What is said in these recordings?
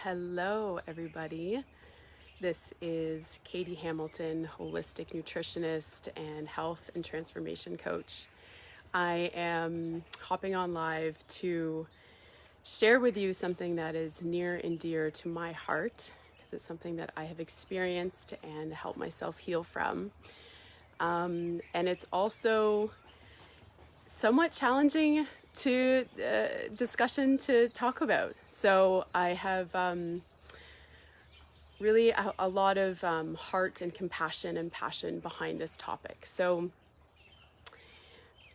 Hello, everybody. This is Katie Hamilton, holistic nutritionist and health and transformation coach. I am hopping on live to share with you something that is near and dear to my heart because it's something that I have experienced and helped myself heal from. And it's also somewhat challenging to discussion to talk about. So I have really a lot of heart and compassion and passion behind this topic. So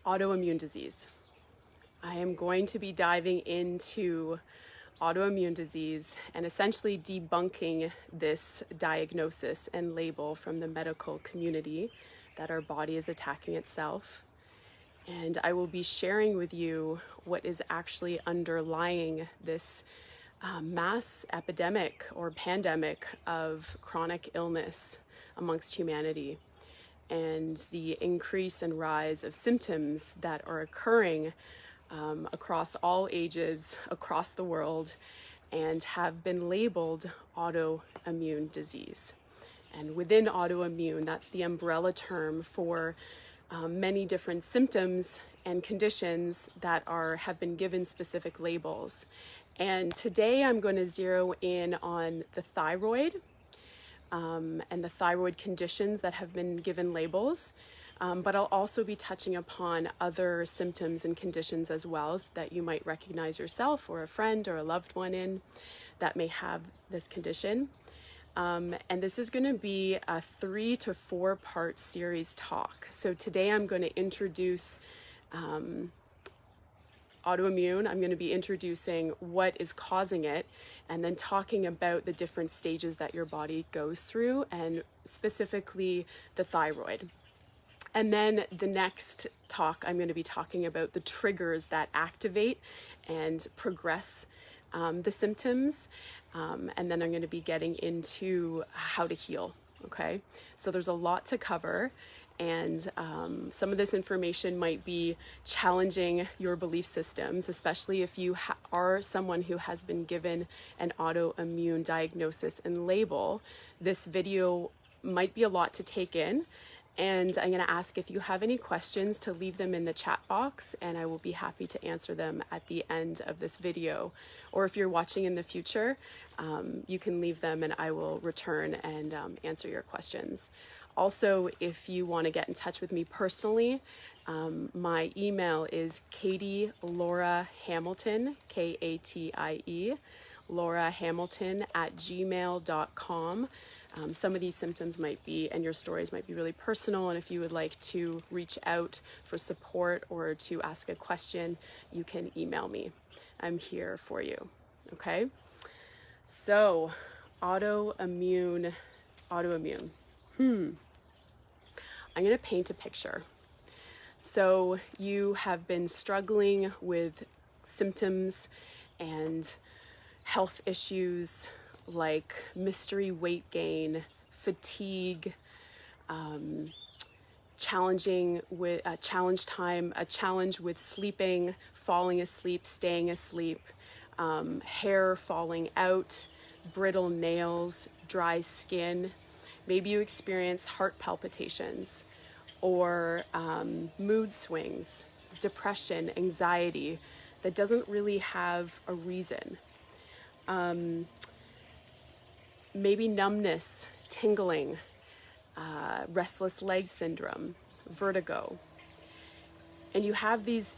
autoimmune disease. I am going to be diving into autoimmune disease and essentially debunking this diagnosis and label from the medical community that our body is attacking itself. And I will be sharing with you what is actually underlying this mass epidemic or pandemic of chronic illness amongst humanity, and the increase and rise of symptoms that are occurring across all ages, across the world, and have been labeled autoimmune disease. And within autoimmune, that's the umbrella term for many different symptoms and conditions that have been given specific labels. And today I'm going to zero in on the thyroid and the thyroid conditions that have been given labels. But I'll also be touching upon other symptoms and conditions as well that you might recognize yourself or a friend or a loved one in that may have this condition. And this is going to be a 3 to 4 part series talk. So today I'm going to introduce autoimmune. I'm going to be introducing what is causing it, and then talking about the different stages that your body goes through, and specifically the thyroid. And then the next talk, I'm going to be talking about the triggers that activate and progress the symptoms. And then I'm going to be getting into how to heal. Okay, so there's a lot to cover, and some of this information might be challenging your belief systems, especially if you are someone who has been given an autoimmune diagnosis and label. This video might be a lot to take in. And I'm going to ask if you have any questions to leave them in the chat box, and I will be happy to answer them at the end of this video. Or if you're watching in the future, you can leave them and I will return and answer your questions. Also, if you want to get in touch with me personally, my email is Katie Laura Hamilton, Katie, Laura Hamilton @gmail.com. Some of these symptoms might be, and your stories might be really personal, and if you would like to reach out for support or to ask a question, you can email me. I'm here for you, okay? So, autoimmune. I'm going to paint a picture. So, you have been struggling with symptoms and health issues like mystery weight gain, fatigue, challenge with sleeping, falling asleep, staying asleep, hair falling out, brittle nails, dry skin. Maybe you experience heart palpitations or mood swings, depression, anxiety that doesn't really have a reason. Maybe numbness, tingling, restless leg syndrome, vertigo. And you have these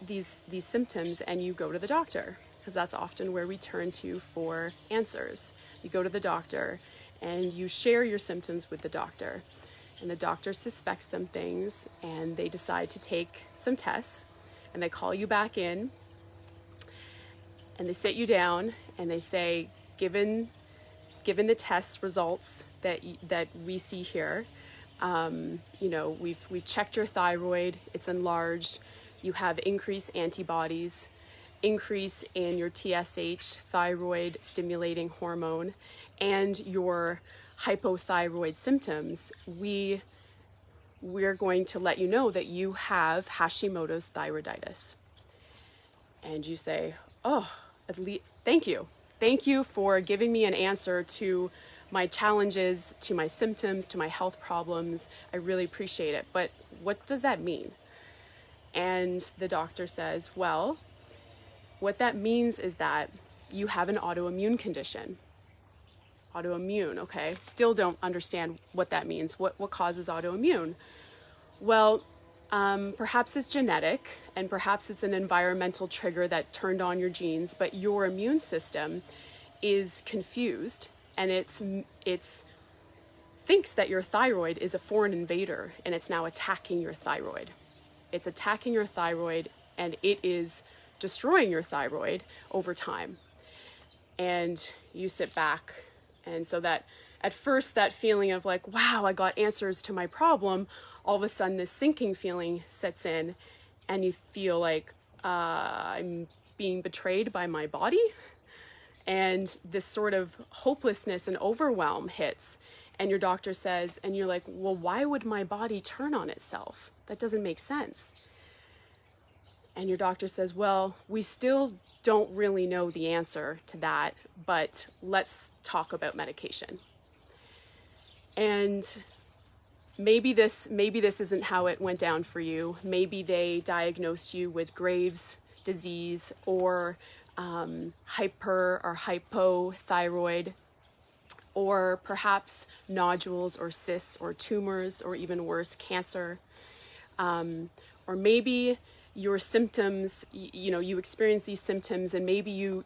symptoms and you go to the doctor, because that's often where we turn to for answers. You go to the doctor and you share your symptoms with the doctor. And the doctor suspects some things and they decide to take some tests, and they call you back in and they sit you down and they say, given the test results that we see here, we've checked your thyroid, it's enlarged, you have increased antibodies, increase in your TSH, thyroid stimulating hormone, and your hypothyroid symptoms. We're going to let you know that you have Hashimoto's thyroiditis. And you say, oh, at least, thank you. Thank you for giving me an answer to my challenges, to my symptoms, to my health problems. I really appreciate it. But what does that mean? And the doctor says, well, what that means is that you have an autoimmune condition. Autoimmune, okay? Still don't understand what that means. What causes autoimmune? Well, perhaps it's genetic, and perhaps it's an environmental trigger that turned on your genes, but your immune system is confused, and it's thinks that your thyroid is a foreign invader, and it's now attacking your thyroid. It's attacking your thyroid, and it is destroying your thyroid over time. And you sit back, and so that at first that feeling of like, wow, I got answers to my problem, all of a sudden this sinking feeling sets in, and you feel like I'm being betrayed by my body, and this sort of hopelessness and overwhelm hits, and your doctor says, and you're like, well, why would my body turn on itself? That doesn't make sense. And your doctor says, well, we still don't really know the answer to that, but let's talk about medication. And maybe this isn't how it went down for you. Maybe they diagnosed you with Graves' disease, or hyper or hypothyroid, or perhaps nodules or cysts or tumors, or even worse, cancer. Or maybe your symptoms, you experience these symptoms, and maybe you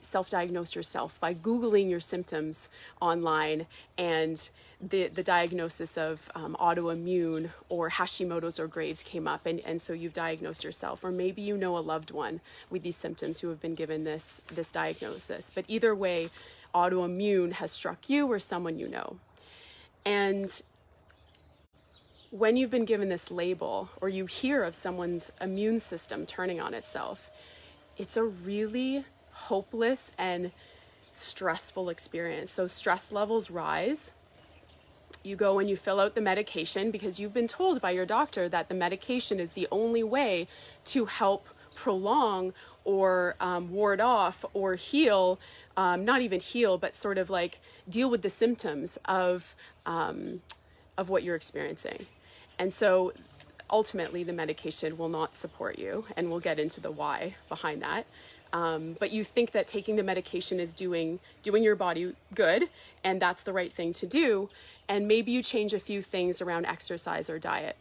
self-diagnosed yourself by Googling your symptoms online, and the diagnosis of autoimmune or Hashimoto's or Graves came up, and so you've diagnosed yourself. Or maybe you know a loved one with these symptoms who have been given this diagnosis. But either way, autoimmune has struck you or someone you know. And when you've been given this label, or you hear of someone's immune system turning on itself, it's a really hopeless and stressful experience. So stress levels rise. You go and you fill out the medication because you've been told by your doctor that the medication is the only way to help prolong or ward off or heal, not even heal, but sort of like deal with the symptoms of what you're experiencing. And so ultimately the medication will not support you, and we'll get into the why behind that. But you think that taking the medication is doing your body good, and that's the right thing to do. And maybe you change a few things around exercise or diet.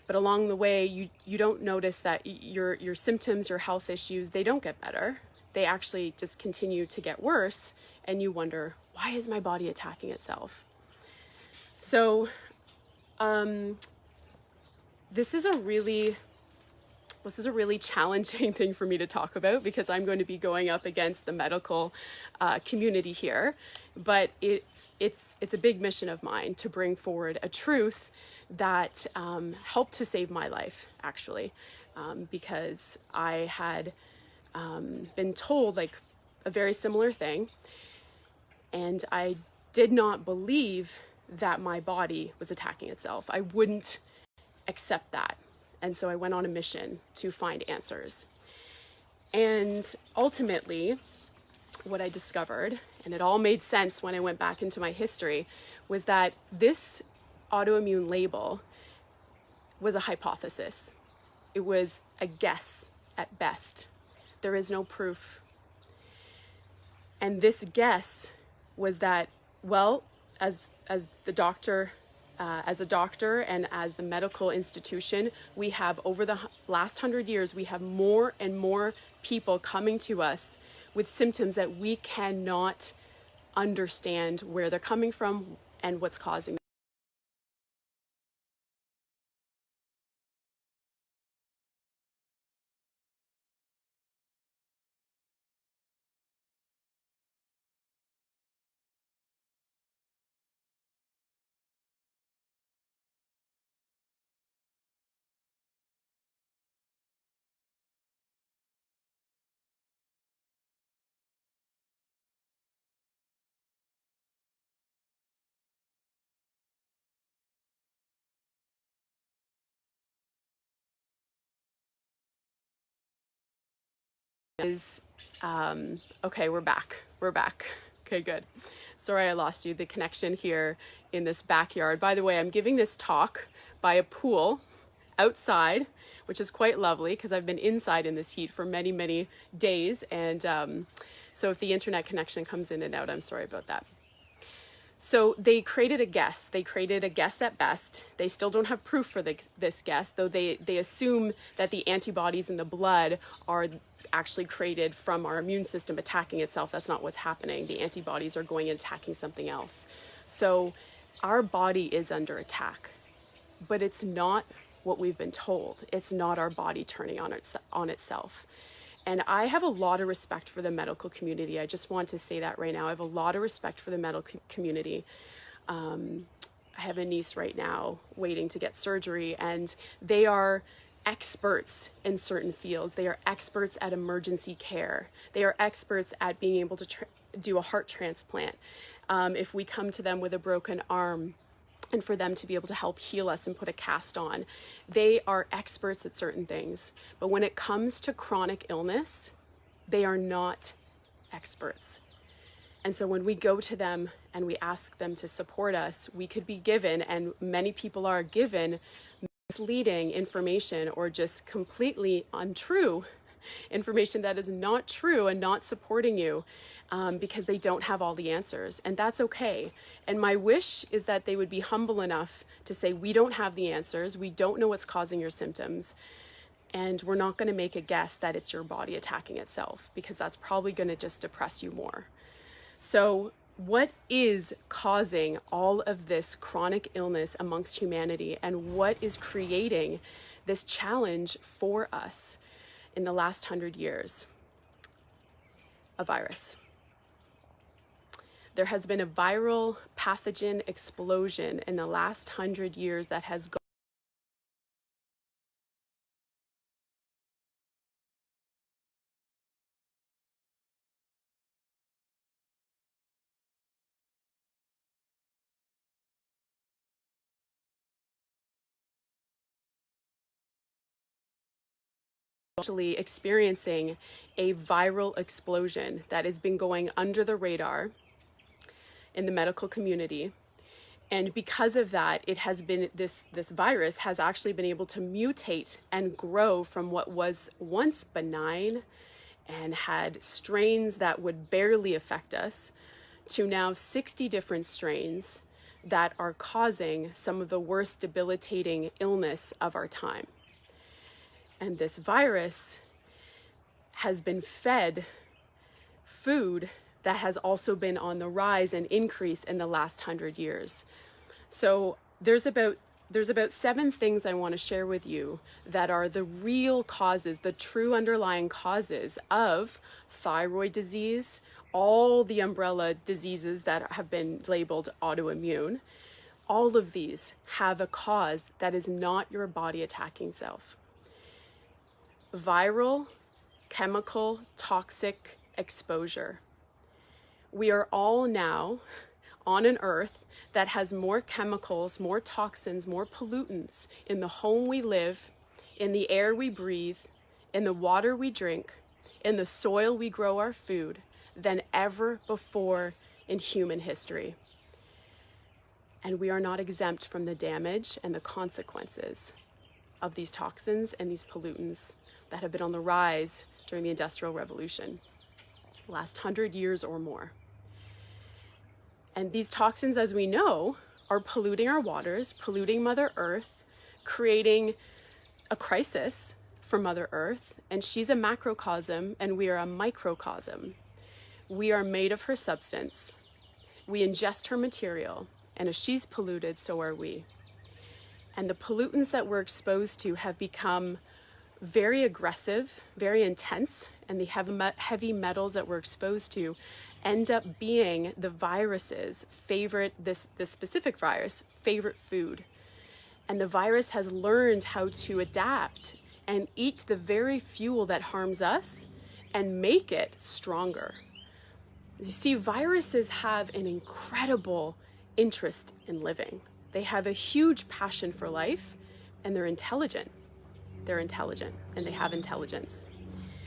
But along the way, you don't notice that your symptoms, your health issues, they don't get better. They actually just continue to get worse. And you wonder, why is my body attacking itself? So, this is a really challenging thing for me to talk about, because I'm going to be going up against the medical community here. But it's a big mission of mine to bring forward a truth that helped to save my life, actually, because I had been told like a very similar thing, and I did not believe that my body was attacking itself. I wouldn't accept that. And so I went on a mission to find answers. And ultimately, what I discovered, and it all made sense when I went back into my history, was that this autoimmune label was a hypothesis. It was a guess at best. There is no proof. And this guess was that, well, as the doctor, as a doctor and as the medical institution, we have, over the last 100 years, we have more and more people coming to us with symptoms that we cannot understand where they're coming from and what's causing them. Is Okay, we're back. We're back. Okay, good. Sorry I lost you. The connection here in this backyard. By the way, I'm giving this talk by a pool outside, which is quite lovely because I've been inside in this heat for many, many days. And so if the internet connection comes in and out, I'm sorry about that. So they created a guess. They created a guess at best. They still don't have proof for this guess, though they assume that the antibodies in the blood are actually created from our immune system attacking itself. That's not what's happening. The antibodies are going and attacking something else. So our body is under attack, but it's not what we've been told. It's not our body turning on itself. And I have a lot of respect for the medical community. I just want to say that right now. I have a lot of respect for the medical community. I have a niece right now waiting to get surgery, and they are experts in certain fields. They are experts at emergency care. They are experts at being able to do a heart transplant. If we come to them with a broken arm, and for them to be able to help heal us and put a cast on. They are experts at certain things. But when it comes to chronic illness, they are not experts. And so when we go to them and we ask them to support us, we could be given, and many people are given, misleading information or just completely untrue information that is not true and not supporting you, because they don't have all the answers, and that's okay. And my wish is that they would be humble enough to say, we don't have the answers, we don't know what's causing your symptoms, and we're not going to make a guess that it's your body attacking itself, because that's probably going to just depress you more. So what is causing all of this chronic illness amongst humanity, and what is creating this challenge for us in the last 100 years? A virus. There has been a viral pathogen explosion in the last 100 years that has gone actually experiencing a viral explosion that has been going under the radar in the medical community. And because of that, it has been, this virus has actually been able to mutate and grow from what was once benign and had strains that would barely affect us to now 60 different strains that are causing some of the worst debilitating illness of our time. And this virus has been fed food that has also been on the rise and increase in the last 100 years. So there's about 7 things I want to share with you that are the real causes, the true underlying causes of thyroid disease, all the umbrella diseases that have been labeled autoimmune. All of these have a cause that is not your body attacking self. Viral, chemical, toxic exposure. We are all now on an earth that has more chemicals, more toxins, more pollutants in the home we live, in the air we breathe, in the water we drink, in the soil we grow our food than ever before in human history. And we are not exempt from the damage and the consequences of these toxins and these pollutants that have been on the rise during the Industrial Revolution, last 100 years or more. And these toxins, as we know, are polluting our waters, polluting Mother Earth, creating a crisis for Mother Earth. And she's a macrocosm and we are a microcosm. We are made of her substance. We ingest her material. And if she's polluted, so are we. And the pollutants that we're exposed to have become very aggressive, very intense, and the heavy metals that we're exposed to end up being the virus's favorite, this specific virus, favorite food. And the virus has learned how to adapt and eat the very fuel that harms us and make it stronger. You see, viruses have an incredible interest in living. They have a huge passion for life, and they're intelligent. They're intelligent and they have intelligence.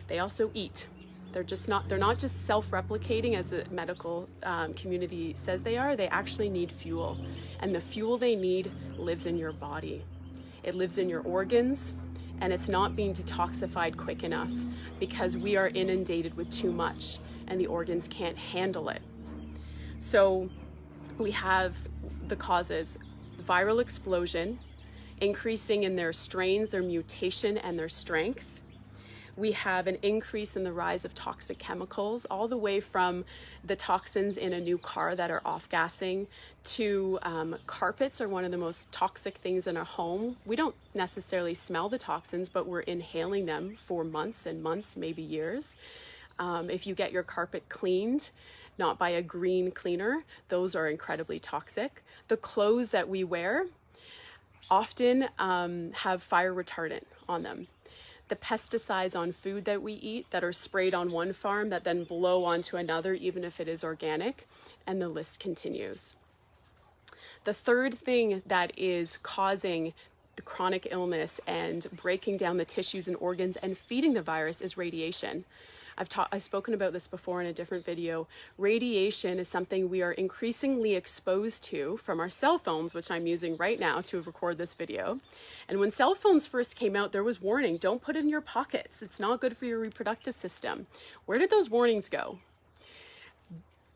They also eat. They're not just self-replicating as the medical community says they are. They actually need fuel. And the fuel they need lives in your body. It lives in your organs, and it's not being detoxified quick enough because we are inundated with too much and the organs can't handle it. So we have the causes: viral explosion, increasing in their strains, their mutation, and their strength. We have an increase in the rise of toxic chemicals, all the way from the toxins in a new car that are off-gassing to carpets are one of the most toxic things in a home. We don't necessarily smell the toxins, but we're inhaling them for months and months, maybe years. If you get your carpet cleaned, not by a green cleaner, those are incredibly toxic. The clothes that we wear often have fire retardant on them. The pesticides on food that we eat that are sprayed on one farm that then blow onto another, even if it is organic, and the list continues. The third thing that is causing the chronic illness and breaking down the tissues and organs and feeding the virus is radiation. I've spoken about this before in a different video. Radiation is something we are increasingly exposed to from our cell phones, which I'm using right now to record this video. And when cell phones first came out, there was warning: don't put it in your pockets. It's not good for your reproductive system. Where did those warnings go?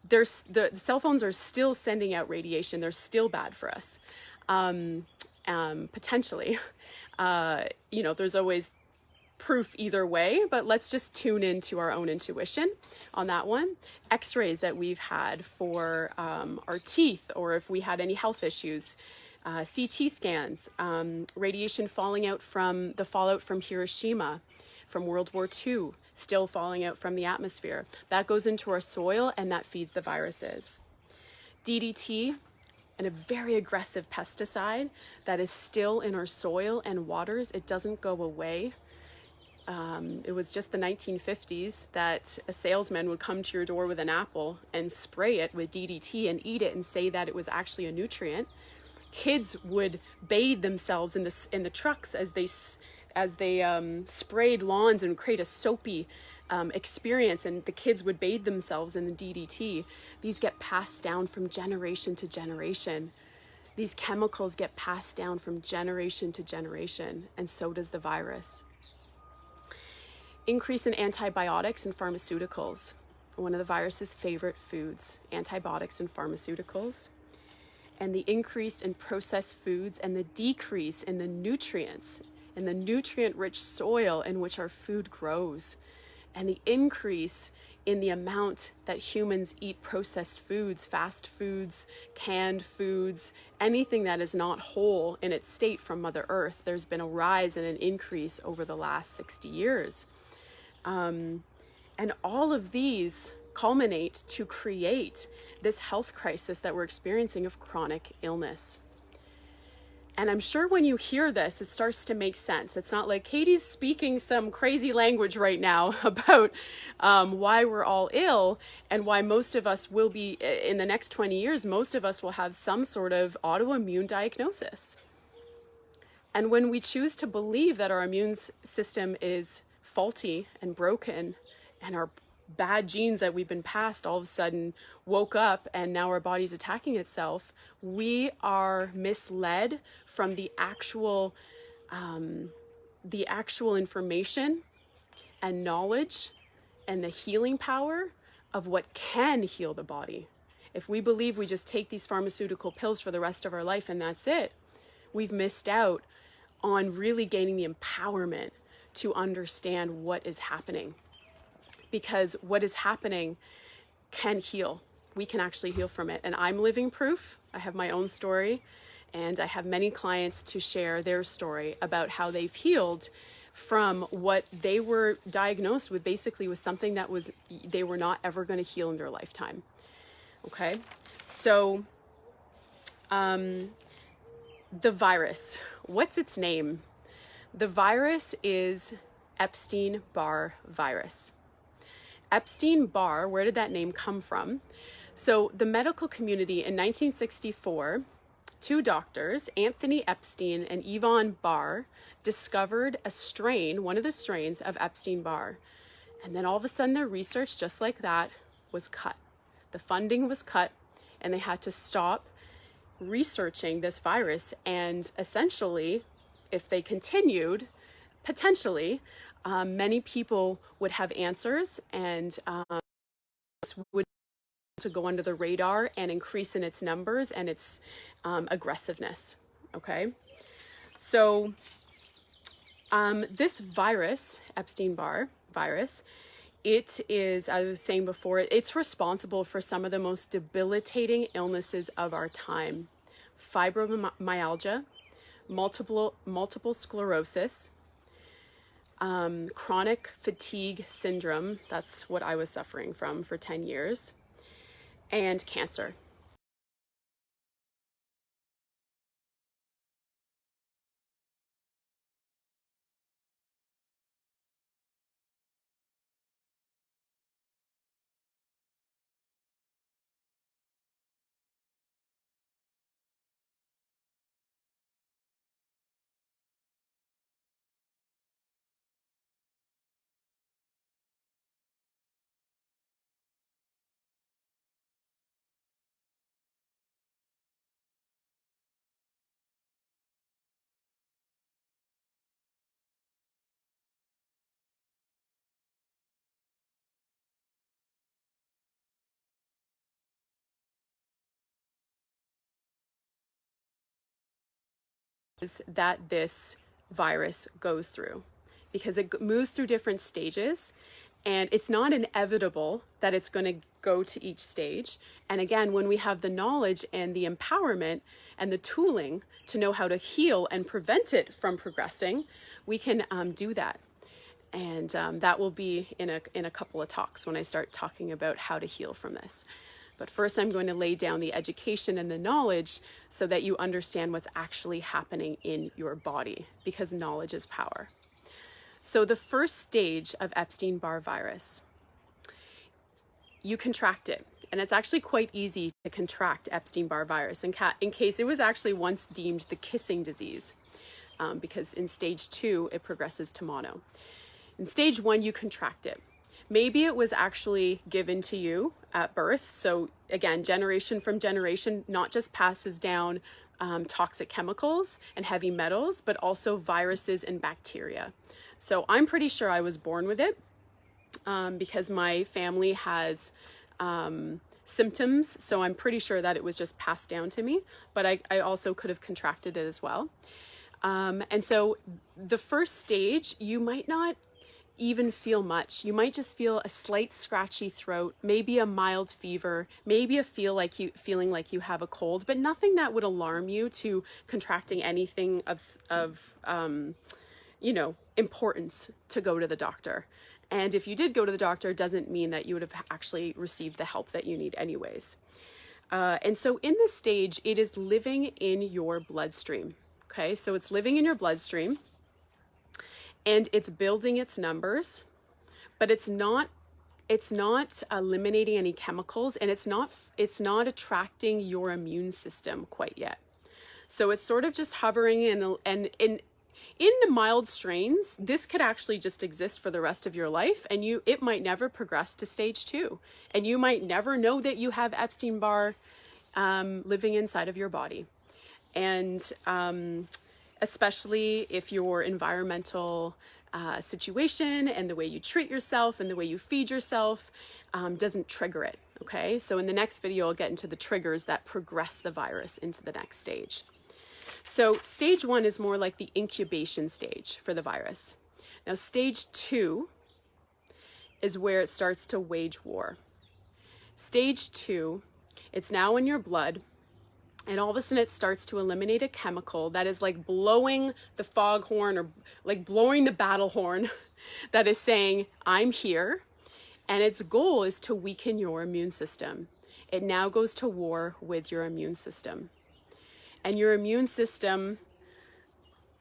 The cell phones are still sending out radiation. They're still bad for us, potentially. There's always proof either way, but let's just tune into our own intuition on that one. X-rays that we've had for our teeth, or if we had any health issues, CT scans, radiation falling out from the fallout from Hiroshima, from World War II, still falling out from the atmosphere. That goes into our soil and that feeds the viruses. DDT, and a very aggressive pesticide that is still in our soil and waters. It doesn't go away. It was just the 1950s that a salesman would come to your door with an apple and spray it with DDT and eat it and say that it was actually a nutrient. Kids would bathe themselves in the trucks as they sprayed lawns and create a soapy experience, and the kids would bathe themselves in the DDT. These get passed down from generation to generation. These chemicals get passed down from generation to generation, and so does the virus. Increase in antibiotics and pharmaceuticals. One of the virus's favorite foods, antibiotics and pharmaceuticals. And the increase in processed foods and the decrease in the nutrients in the nutrient-rich soil in which our food grows. And the increase in the amount that humans eat processed foods, fast foods, canned foods, anything that is not whole in its state from Mother Earth. There's been a rise and an increase over the last 60 years. And all of these culminate to create this health crisis that we're experiencing of chronic illness. And I'm sure when you hear this, it starts to make sense. It's not like Katie's speaking some crazy language right now about why we're all ill and why most of us will be, in the next 20 years, most of us will have some sort of autoimmune diagnosis. And when we choose to believe that our immune system is faulty and broken, and our bad genes that we've been passed all of a sudden woke up and now our body's attacking itself, we are misled from the actual information and knowledge and the healing power of what can heal the body. If we believe we just take these pharmaceutical pills for the rest of our life and that's it, we've missed out on really gaining the empowerment to understand what is happening. Because what is happening can heal. We can actually heal from it. And I'm living proof. I have my own story, and I have many clients to share their story about how they've healed from what they were diagnosed with, basically with something that they were not ever going to heal in their lifetime. Okay? So, the virus, what's its name? The virus is Epstein-Barr virus. Epstein-Barr, where did that name come from? So the medical community in 1964, two doctors, Anthony Epstein and Yvonne Barr, discovered a strain, one of the strains of Epstein-Barr. And then all of a sudden their research, just like that, was cut. The funding was cut, and they had to stop researching this virus. And essentially, if they continued, potentially, many people would have answers, and would to go under the radar and increase in its numbers and its aggressiveness. Okay, so this virus, Epstein-Barr virus, it is, I was saying before, it's responsible for some of the most debilitating illnesses of our time: fibromyalgia, multiple sclerosis, chronic fatigue syndrome, that's what I was suffering from for 10 years, and cancer. Is that this virus goes through, because it moves through different stages, and it's not inevitable that it's going to go to each stage. And again, when we have the knowledge and the empowerment and the tooling to know how to heal and prevent it from progressing, we can do that. And that will be in a couple of talks when I start talking about how to heal from this. But first, I'm going to lay down the education and the knowledge so that you understand what's actually happening in your body, because knowledge is power. So the first stage of Epstein-Barr virus, you contract it. And it's actually quite easy to contract Epstein-Barr virus in case it was actually once deemed the kissing disease, because in stage 2, it progresses to mono. In stage 1, you contract it. Maybe it was actually given to you at birth. So again, generation from generation, not just passes down toxic chemicals and heavy metals, but also viruses and bacteria. So I'm pretty sure I was born with it because my family has symptoms. So I'm pretty sure that it was just passed down to me, but I also could have contracted it as well. And so the first stage, you might not even feel much. You might just feel a slight scratchy throat, maybe a mild fever, maybe feeling like you have a cold, but nothing that would alarm you to contracting anything of importance to go to the doctor. And if you did go to the doctor, it doesn't mean that you would have actually received the help that you need anyways. And so in this stage, it is living in your bloodstream. Okay, so it's living in your bloodstream, and it's building its numbers, but it's not eliminating any chemicals, and it's not attracting your immune system quite yet. So it's sort of just hovering and in the mild strains, this could actually just exist for the rest of your life, and it might never progress to stage 2, and you might never know that you have Epstein-Barr living inside of your body. And especially if your environmental situation and the way you treat yourself and the way you feed yourself doesn't trigger it, okay? So in the next video, I'll get into the triggers that progress the virus into the next stage. So stage 1 is more like the incubation stage for the virus. Now stage 2 is where it starts to wage war. Stage 2, it's now in your blood, and all of a sudden it starts to eliminate a chemical that is like blowing the foghorn, or like blowing the battle horn that is saying, I'm here. And its goal is to weaken your immune system. It now goes to war with your immune system. And your immune system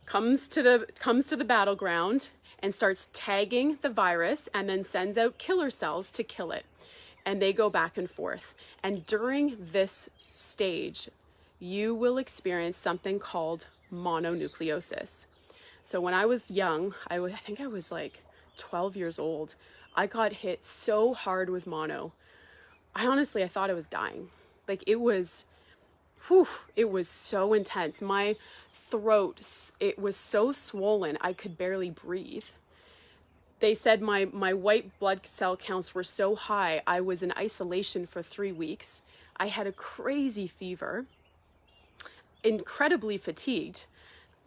comes to the battleground and starts tagging the virus, and then sends out killer cells to kill it. And they go back and forth. And during this stage, you will experience something called mononucleosis. So when I was young, I think I was like 12 years old, I got hit so hard with mono. I thought I was dying. Like it was so intense. My throat, it was so swollen, I could barely breathe. They said my white blood cell counts were so high, I was in isolation for 3 weeks. I had a crazy fever, incredibly fatigued.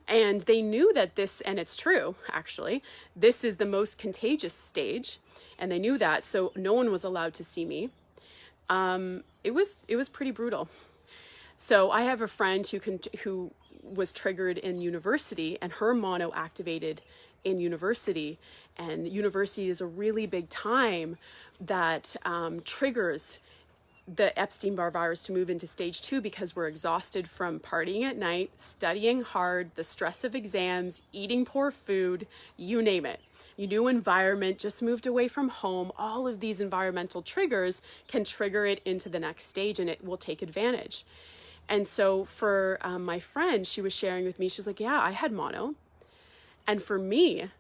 And they knew that this, and it's true, actually, this is the most contagious stage. And they knew that, so no one was allowed to see me. It was pretty brutal. So I have a friend who was triggered in university, and her mono activated in university. And university is a really big time that triggers the Epstein-Barr virus to move into stage 2, because we're exhausted from partying at night, studying hard, the stress of exams, eating poor food, you name it. Your new environment, just moved away from home. All of these environmental triggers can trigger it into the next stage, and it will take advantage. And so for my friend, she was sharing with me, she's like, yeah, I had mono. And for me,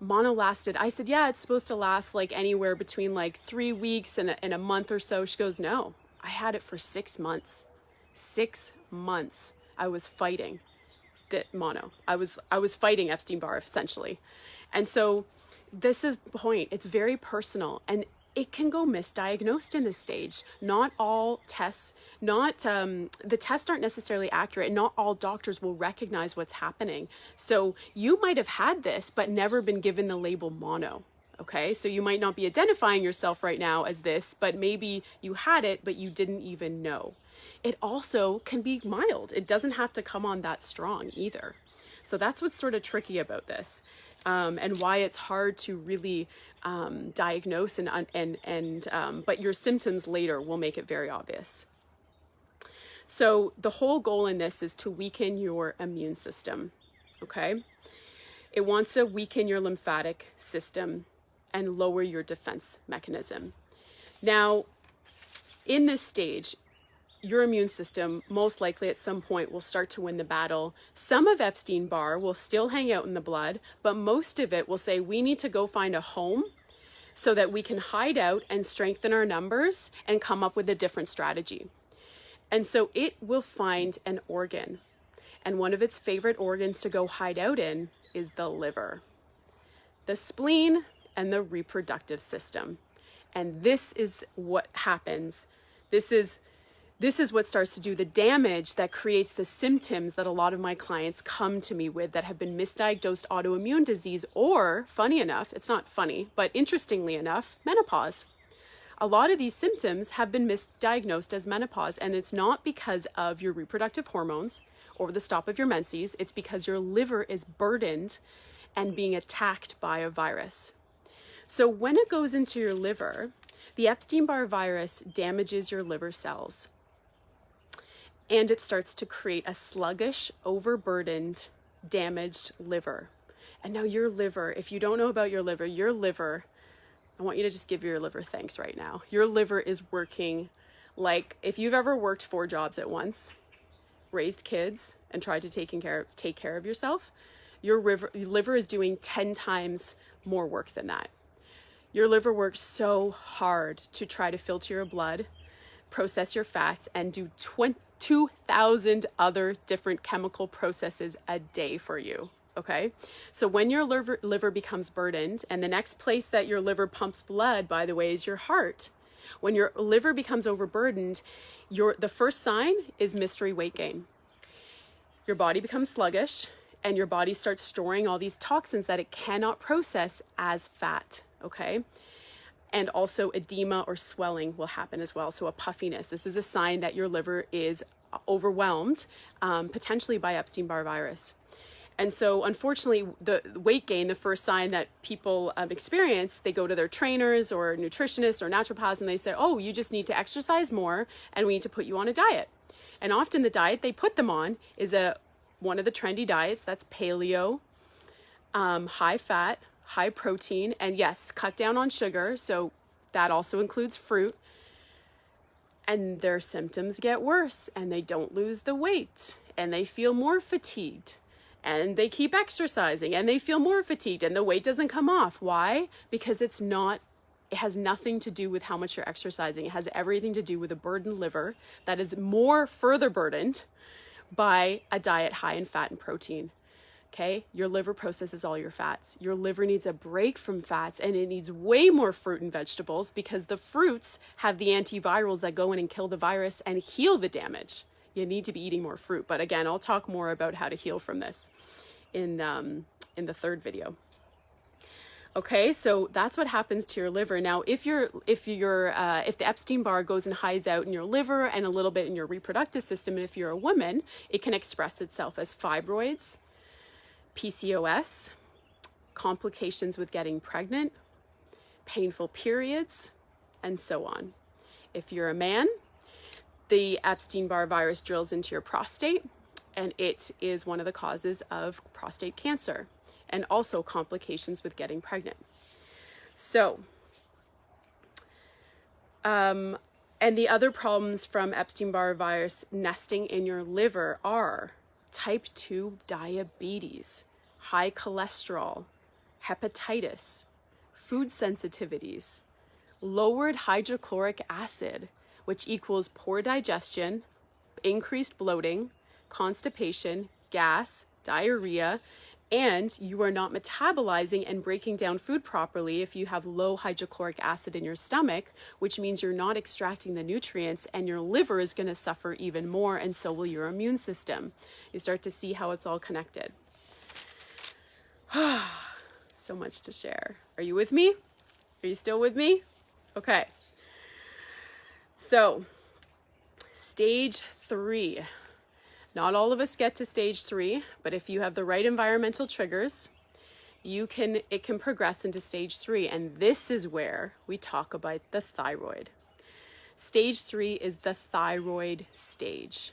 mono lasted, I said, yeah, it's supposed to last like anywhere between like 3 weeks and a month or so. She goes, no, I had it for 6 months. 6 months I was fighting the mono. I was fighting Epstein-Barr essentially. And so this is the point. It's very personal, and it can go misdiagnosed in this stage. Not all tests, the tests aren't necessarily accurate. Not all doctors will recognize what's happening. So you might have had this, but never been given the label mono. Okay, so you might not be identifying yourself right now as this, but maybe you had it, but you didn't even know. It also can be mild. It doesn't have to come on that strong either. So that's what's sort of tricky about this. And why it's hard to really diagnose but your symptoms later will make it very obvious. So the whole goal in this is to weaken your immune system, okay? It wants to weaken your lymphatic system and lower your defense mechanism. Now, in this stage, your immune system most likely at some point will start to win the battle. Some of Epstein-Barr will still hang out in the blood, but most of it will say, we need to go find a home so that we can hide out and strengthen our numbers and come up with a different strategy. And so it will find an organ. And one of its favorite organs to go hide out in is the liver, the spleen, and the reproductive system. And this is what happens. This is what starts to do the damage that creates the symptoms that a lot of my clients come to me with that have been misdiagnosed autoimmune disease, or, funny enough, it's not funny, but interestingly enough, menopause. A lot of these symptoms have been misdiagnosed as menopause, and it's not because of your reproductive hormones or the stop of your menses. It's because your liver is burdened and being attacked by a virus. So when it goes into your liver, the Epstein-Barr virus damages your liver cells. And it starts to create a sluggish, overburdened, damaged liver. And now your liver, if you don't know about your liver, I want you to just give your liver thanks right now. Your liver is working like if you've ever worked 4 jobs at once, raised kids, and tried to take care of yourself, your liver is doing 10 times more work than that. Your liver works so hard to try to filter your blood, process your fats, and do 2,000 other different chemical processes a day for you, okay? So when your liver becomes burdened, and the next place that your liver pumps blood, by the way, is your heart. When your liver becomes overburdened, the first sign is mystery weight gain. Your body becomes sluggish, and your body starts storing all these toxins that it cannot process as fat, okay? And also edema or swelling will happen as well. So a puffiness. This is a sign that your liver is overwhelmed, potentially by Epstein-Barr virus. And so unfortunately, the weight gain, the first sign that people experience, they go to their trainers or nutritionists or naturopaths and they say, oh, you just need to exercise more and we need to put you on a diet. And often the diet they put them on is one of the trendy diets that's paleo, high fat, high protein, and yes, cut down on sugar. So that also includes fruit. And their symptoms get worse and they don't lose the weight and they feel more fatigued and they keep exercising and they feel more fatigued and the weight doesn't come off. Why? Because it's not It has nothing to do with how much you're exercising. It has everything to do with a burdened liver that is further burdened by a diet high in fat and protein. Okay, your liver processes all your fats. Your liver needs a break from fats, and it needs way more fruit and vegetables because the fruits have the antivirals that go in and kill the virus and heal the damage. You need to be eating more fruit. But again, I'll talk more about how to heal from this in the third video. Okay, so that's what happens to your liver. Now, if the Epstein-Barr goes and hides out in your liver and a little bit in your reproductive system, and if you're a woman, it can express itself as fibroids, PCOS, complications with getting pregnant, painful periods, and so on. If you're a man, the Epstein-Barr virus drills into your prostate, and it is one of the causes of prostate cancer and also complications with getting pregnant. So, and the other problems from Epstein-Barr virus nesting in your liver are type 2 diabetes, high cholesterol, hepatitis, food sensitivities, lowered hydrochloric acid, which equals poor digestion, increased bloating, constipation, gas, diarrhea, and you are not metabolizing and breaking down food properly if you have low hydrochloric acid in your stomach, which means you're not extracting the nutrients, and your liver is going to suffer even more, and so will your immune system. You start to see how it's all connected. So much to share. Are you with me? Are you still with me? Okay. So, stage 3. Not all of us get to stage 3, but if you have the right environmental triggers, it can progress into stage 3. And this is where we talk about the thyroid. Stage 3 is the thyroid stage.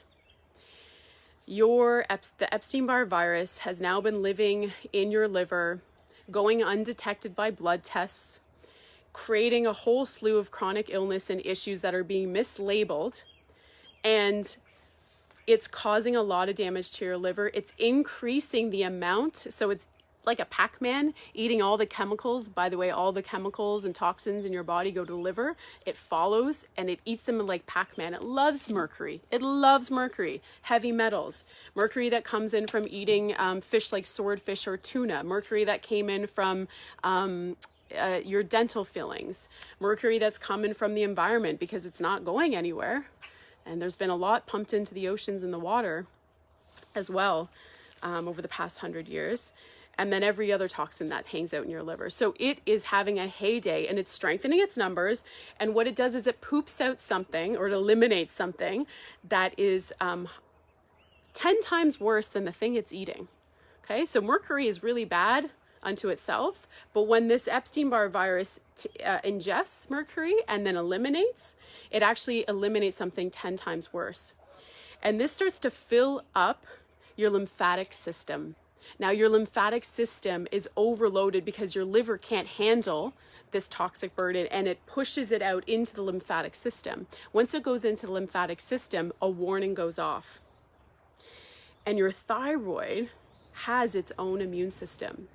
The Epstein-Barr virus has now been living in your liver, going undetected by blood tests, creating a whole slew of chronic illness and issues that are being mislabeled, and it's causing a lot of damage to your liver. It's increasing the amount. So it's like a Pac-Man eating all the chemicals. By the way, all the chemicals and toxins in your body go to the liver. It follows and it eats them like Pac-Man. It loves mercury. It loves mercury, heavy metals, mercury that comes in from eating fish like swordfish or tuna, mercury that came in from your dental fillings, mercury that's coming from the environment because it's not going anywhere. And there's been a lot pumped into the oceans and the water as well over the past 100 years. And then every other toxin that hangs out in your liver. So it is having a heyday and it's strengthening its numbers. And what it does is it poops out something, or it eliminates something that is 10 times worse than the thing it's eating. Okay, so mercury is really bad unto itself, but when this Epstein-Barr virus ingests mercury and then eliminates, it actually eliminates something 10 times worse. And this starts to fill up your lymphatic system. Now your lymphatic system is overloaded because your liver can't handle this toxic burden, and it pushes it out into the lymphatic system. Once it goes into the lymphatic system, a warning goes off. And your thyroid has its own immune system.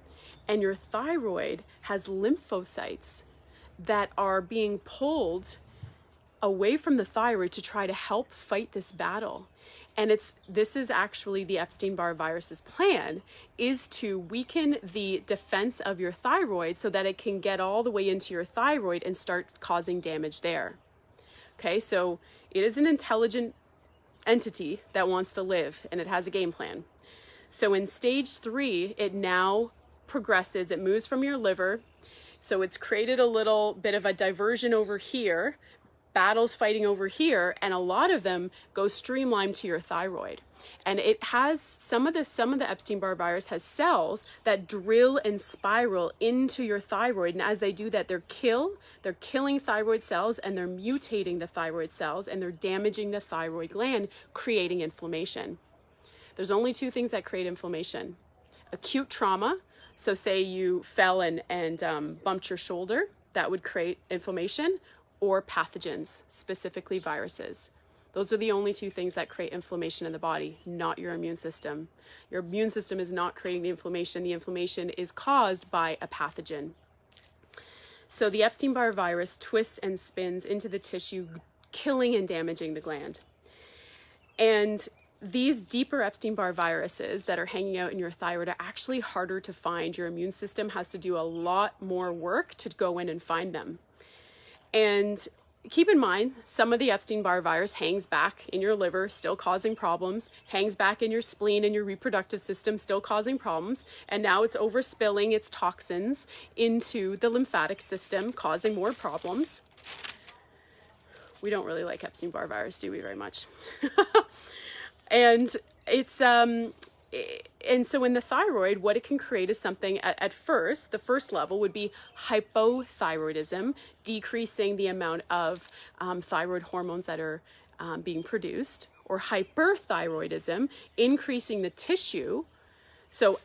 And your thyroid has lymphocytes that are being pulled away from the thyroid to try to help fight this battle. And this is actually the Epstein-Barr virus's plan, is to weaken the defense of your thyroid so that it can get all the way into your thyroid and start causing damage there. Okay, so it is an intelligent entity that wants to live, and it has a game plan. So in stage 3, it now progresses, it moves from your liver. So it's created a little bit of a diversion over here, battles fighting over here, and a lot of them go streamlined to your thyroid. And it has some of the Epstein-Barr virus has cells that drill and spiral into your thyroid, and as they do that, they're killing thyroid cells, and they're mutating the thyroid cells, and they're damaging the thyroid gland, creating inflammation. There's only 2 things that create inflammation: acute trauma. So say you fell and bumped your shoulder, that would create inflammation, or pathogens, specifically viruses. Those are the only 2 things that create inflammation in the body, not your immune system. Your immune system is not creating the inflammation. The inflammation is caused by a pathogen. So the Epstein-Barr virus twists and spins into the tissue, killing and damaging the gland. And these deeper Epstein-Barr viruses that are hanging out in your thyroid are actually harder to find. Your immune system has to do a lot more work to go in and find them. And keep in mind, some of the Epstein-Barr virus hangs back in your liver, still causing problems, hangs back in your spleen and your reproductive system, still causing problems. And now it's overspilling its toxins into the lymphatic system, causing more problems. We don't really like Epstein-Barr virus, do we, very much? And it's and so in the thyroid, what it can create is something at first, the first level would be hypothyroidism, decreasing the amount of thyroid hormones that are being produced, or hyperthyroidism, increasing the tissue. So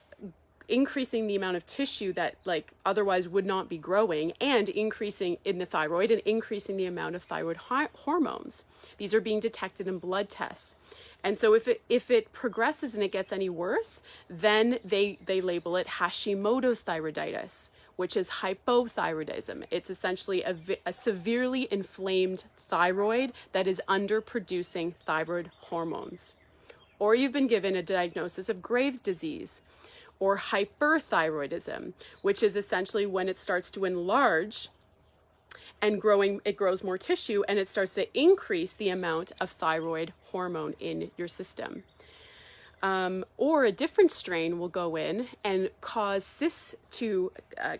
increasing the amount of tissue that like otherwise would not be growing, and increasing in the thyroid and increasing the amount of thyroid hormones. These are being detected in blood tests. And so if it progresses and it gets any worse, then they label it Hashimoto's thyroiditis, which is hypothyroidism. It's essentially a severely inflamed thyroid that is underproducing thyroid hormones. Or you've been given a diagnosis of Graves' disease, or hyperthyroidism, which is essentially when it starts to enlarge and it grows more tissue, and it starts to increase the amount of thyroid hormone in your system. Or a different strain will go in and cause cysts to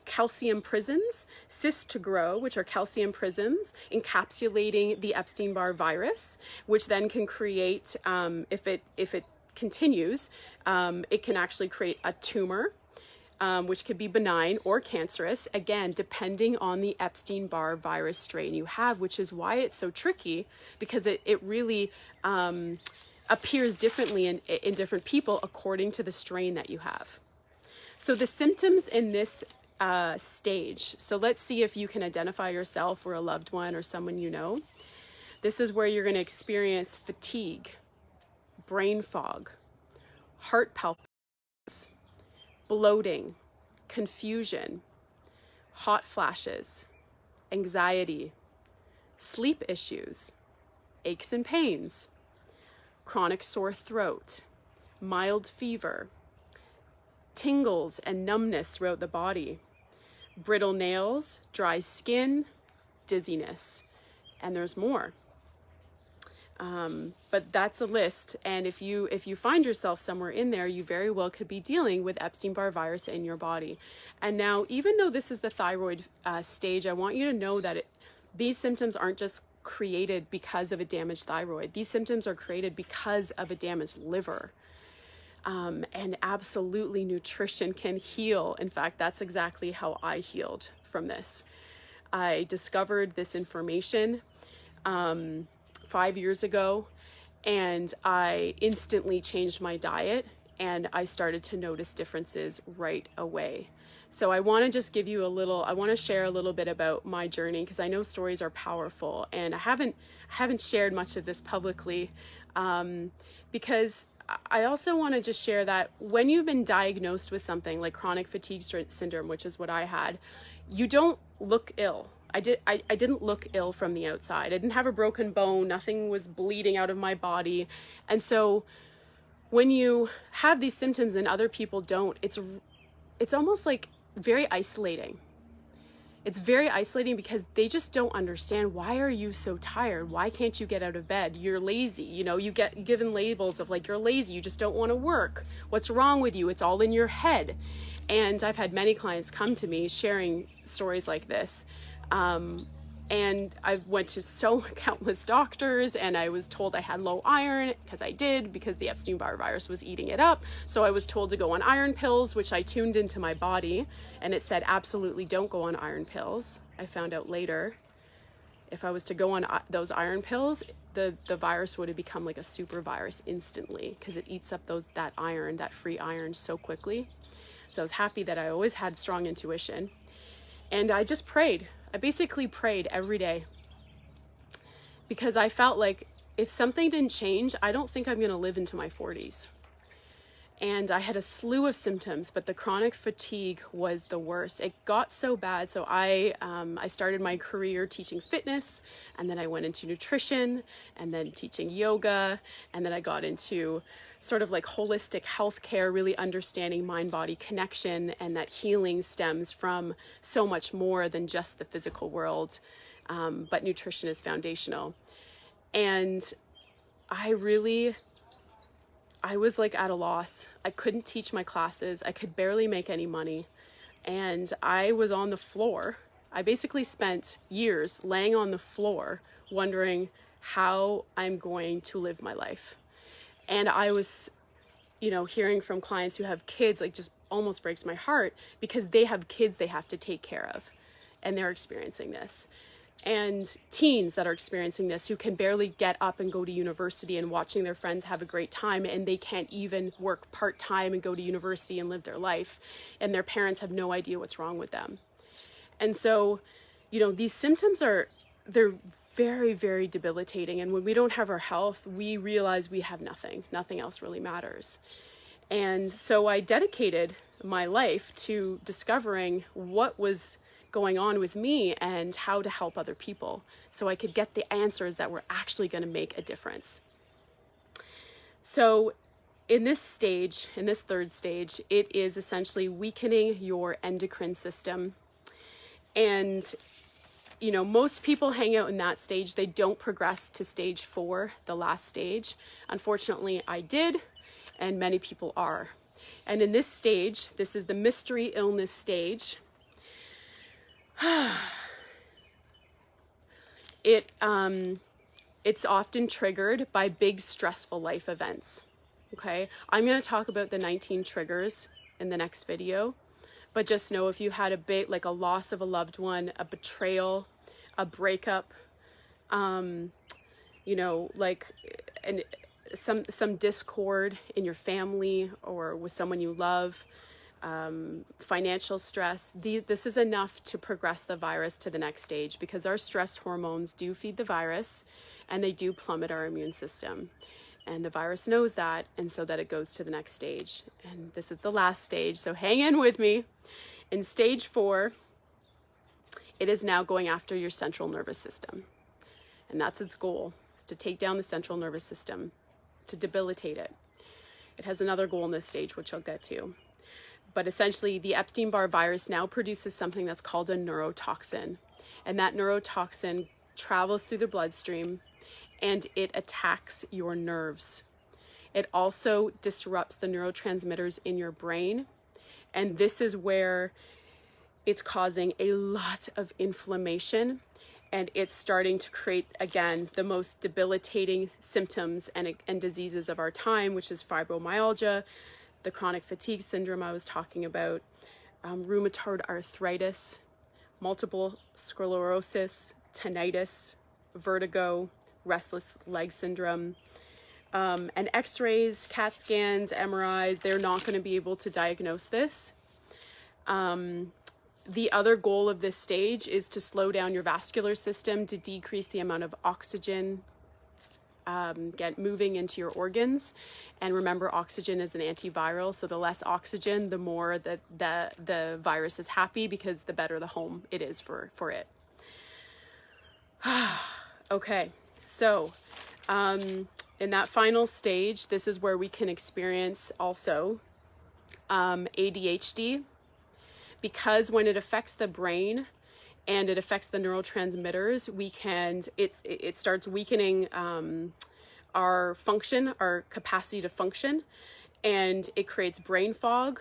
calcium prisons, cysts to grow, which are calcium prisons encapsulating the Epstein-Barr virus, which then can create, if it continues, it can actually create a tumor, which could be benign or cancerous, again, depending on the Epstein-Barr virus strain you have, which is why it's so tricky, because it really appears differently in different people according to the strain that you have. So the symptoms in this stage, so let's see if you can identify yourself or a loved one or someone you know. This is where you're going to experience fatigue, brain fog, heart palpitations, bloating, confusion, hot flashes, anxiety, sleep issues, aches and pains, chronic sore throat, mild fever, tingles and numbness throughout the body, brittle nails, dry skin, dizziness, and there's more. But that's a list, and if you find yourself somewhere in there, you very well could be dealing with Epstein-Barr virus in your body. And now, even though this is the thyroid stage, I want you to know that these symptoms aren't just created because of a damaged thyroid. These symptoms are created because of a damaged liver. And absolutely, nutrition can heal. In fact, that's exactly how I healed from this. I discovered this information 5 years ago, and I instantly changed my diet, and I started to notice differences right away. So I want to just give you I want to share a little bit about my journey, because I know stories are powerful, and I haven't shared much of this publicly, because I also want to just share that when you've been diagnosed with something like chronic fatigue syndrome, which is what I had, you don't look ill. I didn't look ill from the outside. I didn't have a broken bone. Nothing was bleeding out of my body. And so when you have these symptoms and other people don't, it's almost like very isolating. It's very isolating because they just don't understand, why are you so tired? Why can't you get out of bed? You're lazy. You know, you get given labels of like, you're lazy. You just don't want to work. What's wrong with you? It's all in your head. And I've had many clients come to me sharing stories like this. And I went to countless doctors, and I was told I had low iron, because the Epstein-Barr virus was eating it up. So I was told to go on iron pills, which I tuned into my body, and it said, absolutely don't go on iron pills. I found out later, if I was to go on those iron pills, the virus would have become like a super virus instantly, because it eats up that iron, that free iron, so quickly. So I was happy that I always had strong intuition. And I just prayed. I basically prayed every day, because I felt like if something didn't change, I don't think I'm going to live into my 40s. and I had a slew of symptoms, but the chronic fatigue was the worst. It got so bad. So I started my career teaching fitness, and then I went into nutrition, and then teaching yoga, and then I got into sort of like holistic healthcare, really understanding mind-body connection, and that healing stems from so much more than just the physical world, but nutrition is foundational. And I was like at a loss. I couldn't teach my classes. I could barely make any money. And I was on the floor. I basically spent years laying on the floor wondering how I'm going to live my life. And I was, hearing from clients who have kids, like, just almost breaks my heart, because they have kids they have to take care of, and they're experiencing this. And teens that are experiencing this, who can barely get up and go to university, and watching their friends have a great time, and they can't even work part-time and go to university and live their life, and their parents have no idea what's wrong with them. And so, these symptoms they're very, very debilitating. And when we don't have our health, we realize we have nothing else really matters. And so I dedicated my life to discovering what was going on with me and how to help other people, so I could get the answers that were actually going to make a difference. So in this third stage, it is essentially weakening your endocrine system. And most people hang out in that stage. They don't progress to stage 4, the last stage. Unfortunately, I did, and many people are. And in this stage, this is the mystery illness stage. It's often triggered by big stressful life events. Okay, I'm going to talk about the 19 triggers in the next video, but just know, if you had like a loss of a loved one, a betrayal, a breakup, some discord in your family or with someone you love, financial stress, this is enough to progress the virus to the next stage, because our stress hormones do feed the virus, and they do plummet our immune system. And the virus knows that, and so that it goes to the next stage. And this is the last stage, so hang in with me. In stage 4, it is now going after your central nervous system. And that's its goal, is to take down the central nervous system, to debilitate it. It has another goal in this stage, which I'll get to. But essentially, the Epstein-Barr virus now produces something that's called a neurotoxin. And that neurotoxin travels through the bloodstream, and it attacks your nerves. It also disrupts the neurotransmitters in your brain. And this is where it's causing a lot of inflammation, and it's starting to create, again, the most debilitating symptoms and diseases of our time, which is fibromyalgia, the chronic fatigue syndrome I was talking about, rheumatoid arthritis, multiple sclerosis, tinnitus, vertigo, restless leg syndrome. And x-rays, CAT scans, MRIs, they're not going to be able to diagnose this. The other goal of this stage is to slow down your vascular system, to decrease the amount of oxygen get moving into your organs. And remember, oxygen is an antiviral, so the less oxygen, the more that the virus is happy, because the better the home it is for it. Okay, so in that final stage, this is where we can experience also ADHD, because when it affects the brain and it affects the neurotransmitters, it starts weakening our function, our capacity to function, and it creates brain fog.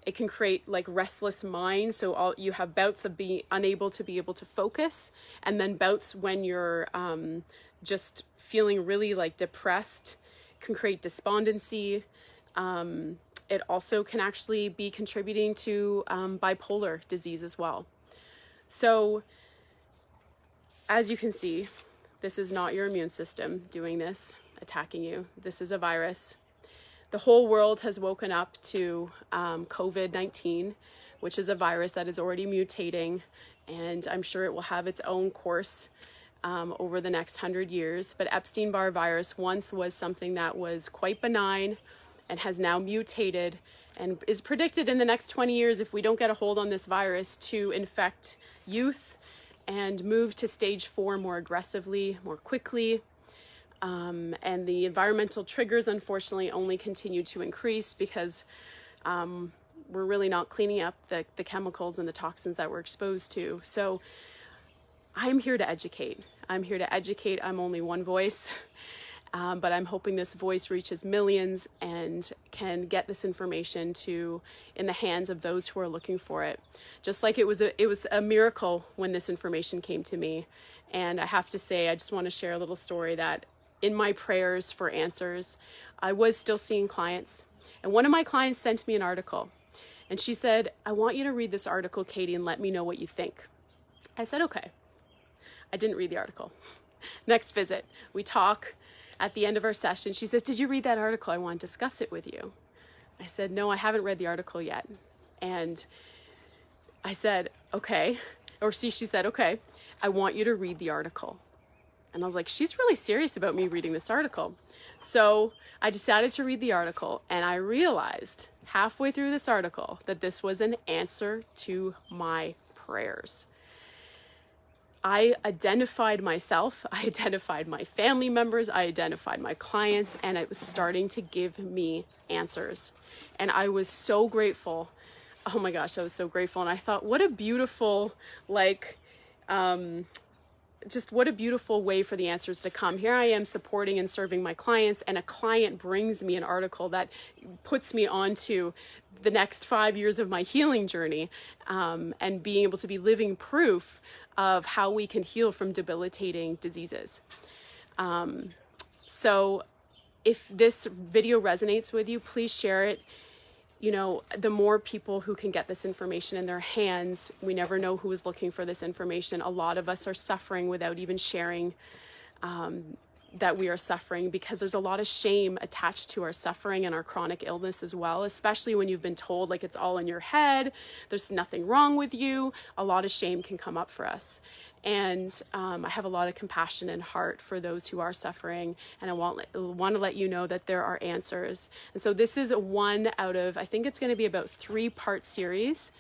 It can create like restless mind. So you have bouts of being unable to be able to focus, and then bouts when you're just feeling really like depressed, can create despondency. It also can actually be contributing to bipolar disease as well. So as you can see, this is not your immune system doing this, attacking you. This is a virus. The whole world has woken up to COVID-19, which is a virus that is already mutating, and I'm sure it will have its own course over the next 100 years. But Epstein-Barr virus once was something that was quite benign and has now mutated and is predicted in the next 20 years, if we don't get a hold on this virus, to infect youth and move to stage 4 more aggressively, more quickly. And the environmental triggers, unfortunately, only continue to increase because we're really not cleaning up the chemicals and the toxins that we're exposed to. So I'm here to educate. I'm here to educate. I'm only one voice, but I'm hoping this voice reaches millions and can get this information in the hands of those who are looking for it. Just like it was a miracle when this information came to me. And I have to say, I just want to share a little story that in my prayers for answers, I was still seeing clients. And one of my clients sent me an article. And she said, "I want you to read this article, Katie, and let me know what you think." I said, okay. I didn't read the article. Next visit, we talk. At the end of our session, she says, "Did you read that article? I want to discuss it with you." I said, "No, I haven't read the article yet." And I said, okay. She said, "Okay, I want you to read the article." And I was like, she's really serious about me reading this article. So I decided to read the article, and I realized halfway through this article that this was an answer to my prayers. I identified myself, I identified my family members, I identified my clients, and it was starting to give me answers. And I was so grateful. Oh my gosh, I was so grateful. And I thought, what a beautiful, just what a beautiful way for the answers to come. Here I am supporting and serving my clients, and a client brings me an article that puts me onto the next 5 years of my healing journey, and being able to be living proof of how we can heal from debilitating diseases. So if this video resonates with you, please share it. You know, the more people who can get this information in their hands, we never know who is looking for this information. A lot of us are suffering without even sharing that we are suffering, because there's a lot of shame attached to our suffering and our chronic illness as well, especially when you've been told like it's all in your head, there's nothing wrong with you. A lot of shame can come up for us. And I have a lot of compassion and heart for those who are suffering, and I want to let you know that there are answers. And so this is one out of, I think it's going to be about 3-part series.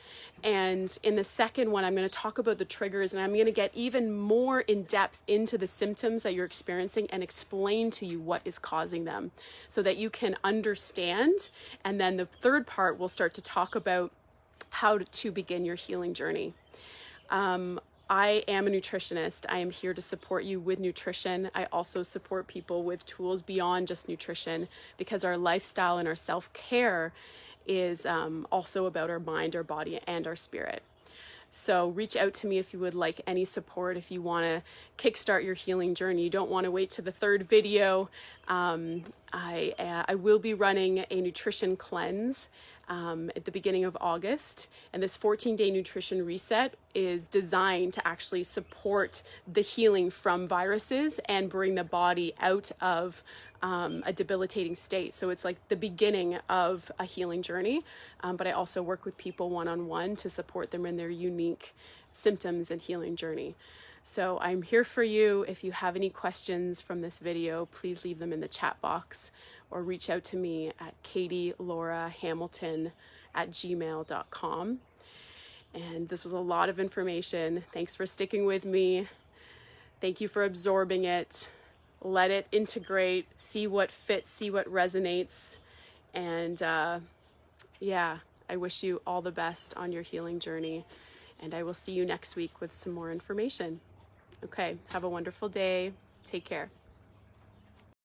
And in the second one, I'm going to talk about the triggers, and I'm going to get even more in depth into the symptoms that you're experiencing and explain to you what is causing them so that you can understand. And then the third part, we'll start to talk about how to begin your healing journey. I am a nutritionist. I am here to support you with nutrition. I also support people with tools beyond just nutrition, because our lifestyle and our self-care is also about our mind, our body, and our spirit. So reach out to me if you would like any support, if you want to kickstart your healing journey. You don't want to wait to the third video. I will be running a nutrition cleanse at the beginning of August, and this 14-day nutrition reset is designed to actually support the healing from viruses and bring the body out of a debilitating state. So it's like the beginning of a healing journey, but I also work with people one-on-one to support them in their unique symptoms and healing journey. So I'm here for you. If you have any questions from this video, please leave them in the chat box or reach out to me at katielaurahamilton@gmail.com. And this was a lot of information. Thanks for sticking with me. Thank you for absorbing it. Let it integrate, see what fits, see what resonates. And yeah, I wish you all the best on your healing journey. And I will see you next week with some more information. Okay, have a wonderful day. Take care.